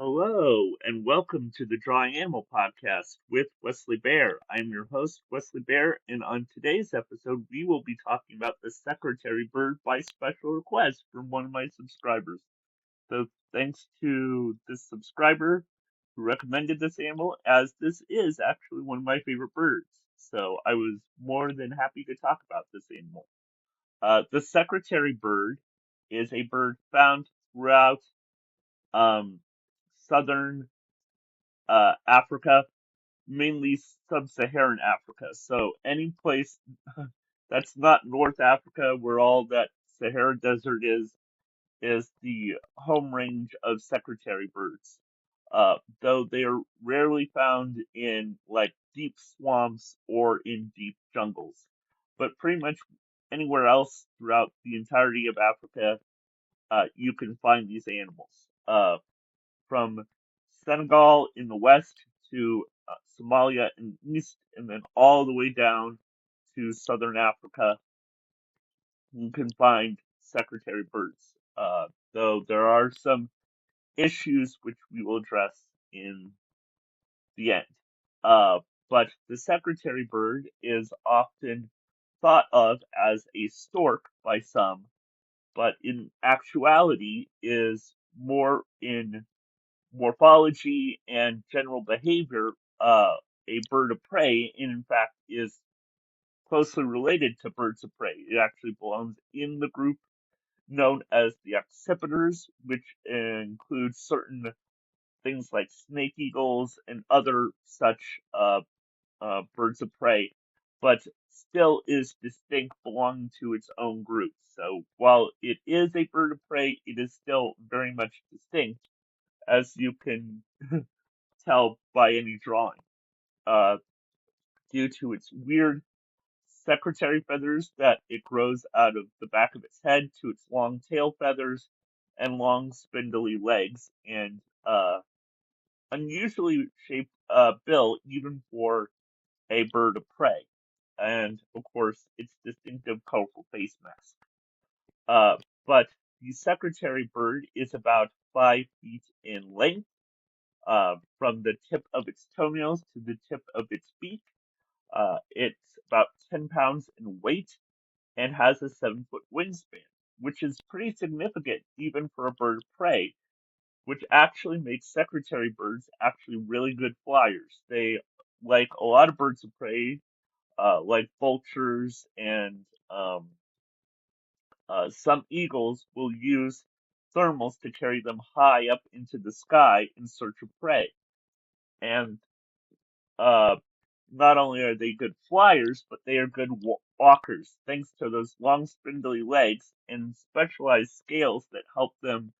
Hello, and welcome to the Drawing Animal Podcast with Wesley Bear. I am your host, Wesley Bear, and on today's episode, we will be talking about the secretary bird by special request from one of my subscribers. So, thanks to this subscriber who recommended this animal, as this is actually one of my favorite birds. So, I was more than happy to talk about this animal. The secretary bird is a bird found throughout um, southern Africa, mainly sub-Saharan Africa. So any place that's not North Africa, where all that Sahara Desert is the home range of secretary birds. Though they are rarely found in like deep swamps or in deep jungles. But pretty much anywhere else throughout the entirety of Africa, you can find these animals. From Senegal in the west to Somalia in the east, and then all the way down to southern Africa, you can find secretary birds. Though there are some issues which we will address in the end. Uh, but the secretary bird is often thought of as a stork by some, but in actuality is more in morphology and general behavior a bird of prey, and in fact is closely related to birds of prey. It actually belongs in the group known as the accipiters, which includes certain things like snake eagles and other such birds of prey, but still is distinct, belonging to its own group. So while it is a bird of prey, it is still very much distinct, as you can tell by any drawing, uh, due to its weird secretary feathers that it grows out of the back of its head, to its long tail feathers and long spindly legs, and unusually shaped bill even for a bird of prey, and of course its distinctive colorful face mask. Uh, but the secretary bird is about 5 feet in length, from the tip of its toenails to the tip of its beak. It's about 10 pounds in weight and has a 7 foot wingspan, which is pretty significant even for a bird of prey, which actually makes secretary birds actually really good flyers. They, like a lot of birds of prey, like vultures and some eagles, will use thermals to carry them high up into the sky in search of prey. And uh, not only are they good flyers, but they are good walkers, thanks to those long spindly legs and specialized scales that help them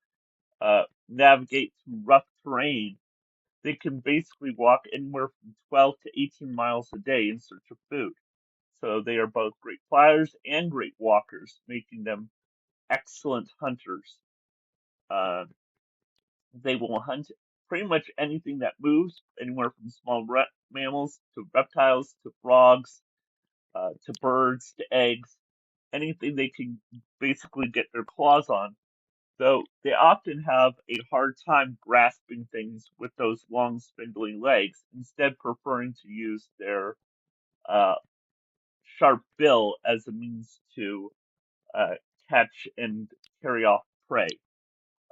navigate through rough terrain. They can basically walk anywhere from 12 to 18 miles a day in search of food. So they are both great flyers and great walkers, making them excellent hunters. Uh, they will hunt pretty much anything that moves, anywhere from small mammals to reptiles to frogs to birds to eggs, anything they can basically get their claws on. Though they often have a hard time grasping things with those long, spindly legs, instead preferring to use their uh, sharp bill as a means to uh, catch and carry off prey.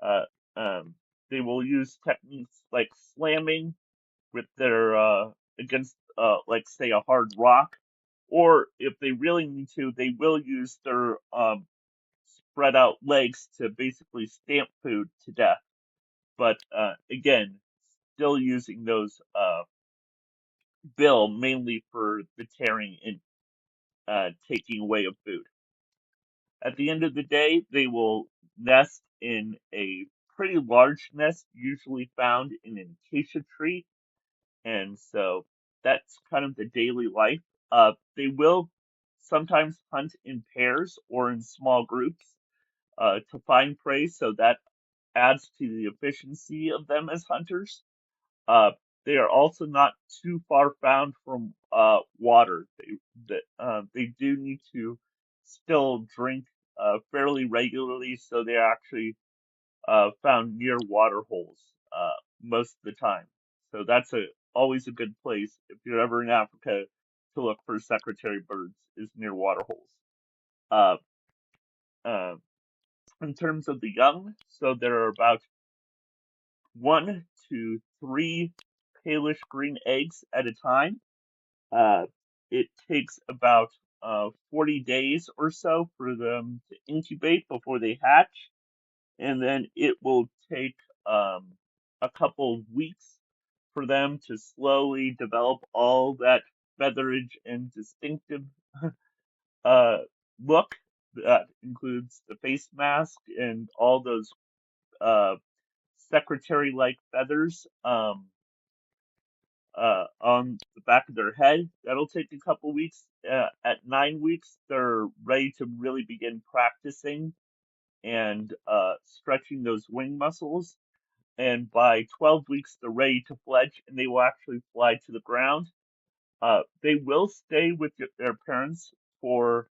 Uh, um, they will use techniques like slamming with their against like say a hard rock, or if they really need to, they will use their spread out legs to basically stamp food to death. But again, still using those bill mainly for the tearing and taking away of food. At the end of the day, they will nest in a pretty large nest, usually found in an acacia tree, and so that's kind of the daily life. They will sometimes hunt in pairs or in small groups to find prey, so that adds to the efficiency of them as hunters. Uh, they are also not too far found from water. They do need to still drink fairly regularly, so they're actually found near water holes most of the time. So that's always a good place if you're ever in Africa to look for secretary birds is near waterholes. Uh, uh, in terms of the young, so there are about 1 to 3 palish green eggs at a time. Uh, it takes about 40 days or so for them to incubate before they hatch, and then it will take a couple of weeks for them to slowly develop all that featherage and distinctive uh, look that includes the face mask and all those uh, secretary-like feathers on the back of their head. That'll take a couple weeks. At 9 weeks, they're ready to really begin practicing and stretching those wing muscles. And by 12 weeks, they're ready to fledge and they will actually fly to the ground. They will stay with their parents for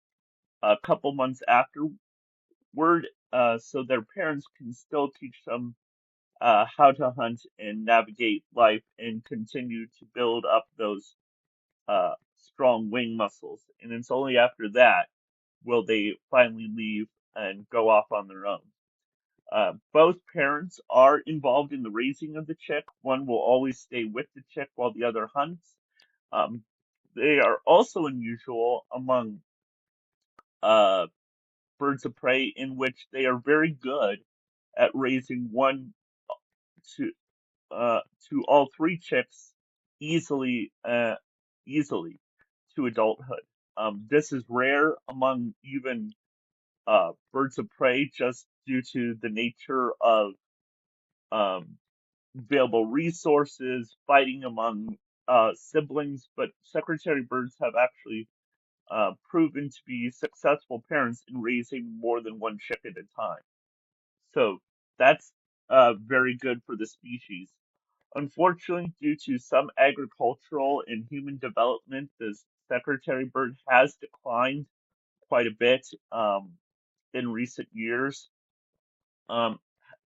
a couple months afterward, so their parents can still teach them how to hunt and navigate life and continue to build up those strong wing muscles. And it's only after that will they finally leave and go off on their own. Both parents are involved in the raising of the chick. One will always stay with the chick while the other hunts. Um, they are also unusual among uh, birds of prey in which they are very good at raising one to uh, to all 3 chicks easily easily to adulthood. This is rare among even birds of prey just due to the nature of um, available resources, fighting among siblings, but secretary birds have actually proven to be successful parents in raising more than one chick at a time. So that's very good for the species. Unfortunately, due to some agricultural and human development, the secretary bird has declined quite a bit in recent years. Um,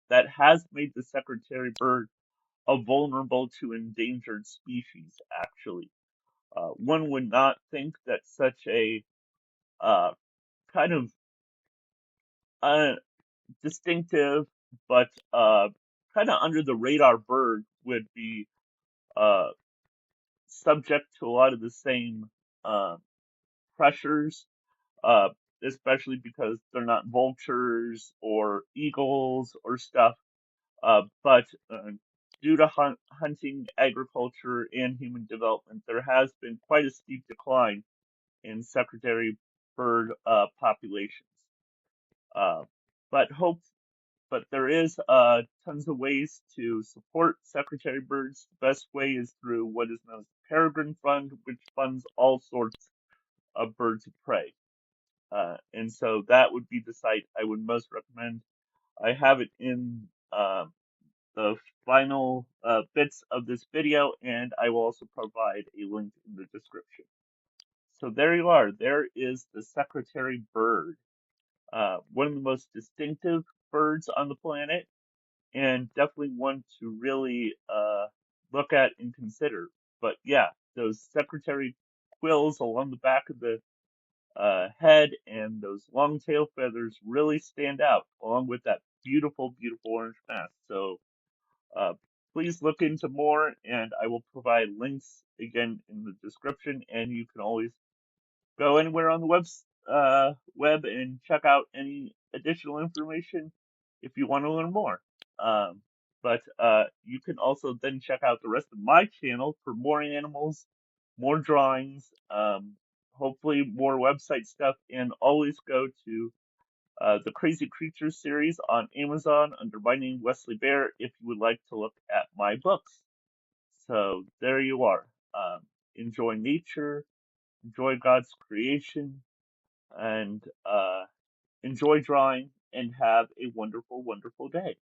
that has made the secretary bird a vulnerable to endangered species, actually. One would not think that such a uh, kind of uh, distinctive but kind of under the radar bird would be uh, subject to a lot of the same uh, pressures, uh, especially because they're not vultures or eagles or stuff. But due to hunting, agriculture, and human development, there has been quite a steep decline in secretary bird populations. Uh, but hope, but there is tons of ways to support secretary birds. The best way is through what is known as the Peregrine Fund, which funds all sorts of birds of prey. And so that would be the site I would most recommend. I have it in the final bits of this video, and I will also provide a link in the description. So there you are. There is the secretary bird, one of the most distinctive birds on the planet, and definitely one to really look at and consider. But yeah, those secretary quills along the back of the head and those long tail feathers really stand out, along with that beautiful, beautiful orange mask. So uh, please look into more, and I will provide links again in the description, and you can always go anywhere on the web and check out any additional information if you want to learn more. But you can also then check out the rest of my channel for more animals, more drawings, hopefully more website stuff, and always go to the Crazy Creatures series on Amazon under my name, Wesley Bear, if you would like to look at my books. So there you are. Enjoy nature, enjoy God's creation, and enjoy drawing, and have a wonderful, wonderful day.